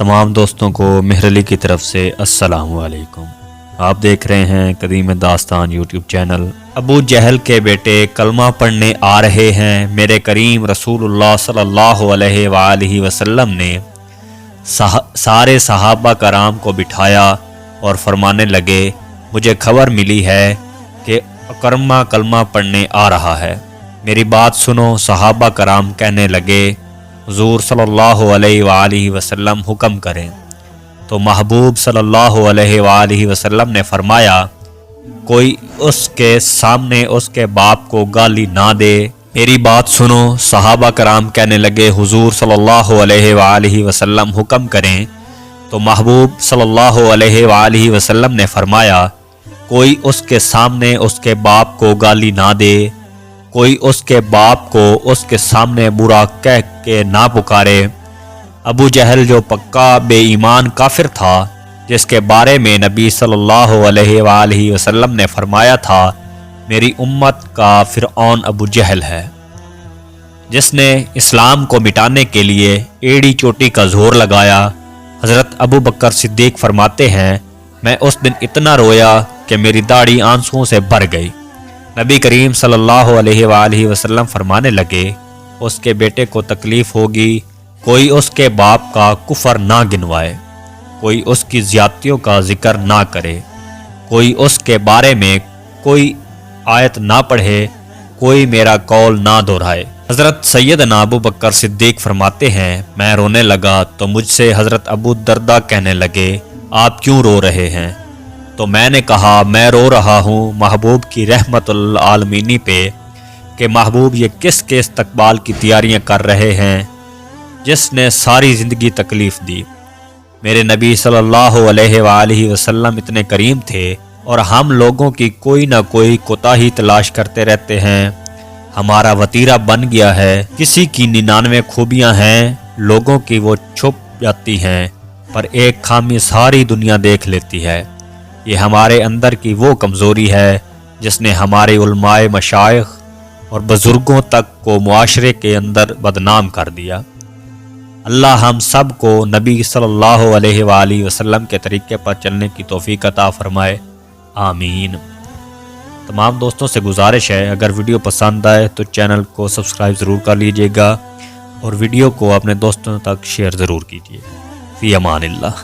तमाम दोस्तों को मेहर अली की तरफ से अस्सलाम वालेकुम। आप देख रहे हैं कदीम दास्तान यूट्यूब चैनल। अबू जहल के बेटे कलमा पढ़ने आ रहे हैं। मेरे करीम रसूलुल्लाह सल्लल्लाहु अलैहि वसल्लम ने सारे सहाबा कराम को बिठाया और फरमाने लगे, मुझे खबर मिली है कि अकरमा कलमा पढ़ने आ रहा है, मेरी बात सुनो। सहाबा कराम कहने लगे, हुजूर सल्लल्लाहु अलैहि वसल्लम हुक्म करें। तो महबूब सल्लल्लाहु अलैहि वसल्लम ने फरमाया, कोई उसके सामने उसके बाप को गाली ना दे। मेरी बात सुनो। सहाबा कराम कहने लगे, हुजूर सल्लल्लाहु अलैहि वसल्लम हुक्म करें। तो महबूब सल्लल्लाहु अलैहि वसल्लम ने फरमाया, कोई उसके सामने उसके बाप को गाली ना दे, कोई उसके बाप को उसके सामने बुरा कह के ना पुकारे। अबू जहल जो पक्का बेईमान काफिर था, जिसके बारे में नबी सल्लल्लाहु अलैहि वसल्लम ने फरमाया था, मेरी उम्मत का फिरऔन अबू जहल है, जिसने इस्लाम को मिटाने के लिए एड़ी चोटी का जोर लगाया। हज़रत अबू बकर सिद्दीक फरमाते हैं, मैं उस दिन इतना रोया कि मेरी दाढ़ी आंसुओं से भर गई। नबी करीम सल्लल्लाहु अलैहि वसल्लम फरमाने लगे, उसके बेटे को तकलीफ़ होगी, कोई उसके बाप का कुफर ना गिनवाए, कोई उसकी ज़्यादतियों का जिक्र ना करे, कोई उसके बारे में कोई आयत ना पढ़े, कोई मेरा कौल ना दोहराए। हज़रत सैयदना अबू बकर सिद्दीक फरमाते हैं, मैं रोने लगा तो मुझसे हज़रत अबू दर्दा कहने लगे, आप क्यों रो रहे हैं? तो मैंने कहा, मैं रो रहा हूँ महबूब की रहमतुल आलमीनी पे कि महबूब ये किसके इस्तकबाल की तैयारियाँ कर रहे हैं, जिसने सारी ज़िंदगी तकलीफ़ दी। मेरे नबी सल्लल्लाहु अलैहि वसल्लम इतने करीम थे और हम लोगों की कोई ना कोई कोताही तलाश करते रहते हैं। हमारा वतीरा बन गया है, किसी की 99 खूबियाँ हैं, लोगों की वो छुप जाती हैं, पर एक खामी सारी दुनिया देख लेती है। ये हमारे अंदर की वो कमज़ोरी है जिसने हमारे उलमाए मशाइख और बुज़ुर्गों तक को मुआशरे के अंदर बदनाम कर दिया। अल्लाह हम सब को नबी सल्लल्लाहु अलैहि वसल्लम के तरीके पर चलने की तौफीक अता फरमाए, आमीन। तमाम दोस्तों से गुजारिश है, अगर वीडियो पसंद आए तो चैनल को सब्सक्राइब ज़रूर कर लीजिएगा और वीडियो को अपने दोस्तों तक शेयर ज़रूर कीजिए। फ़ी अमानिल्लाह।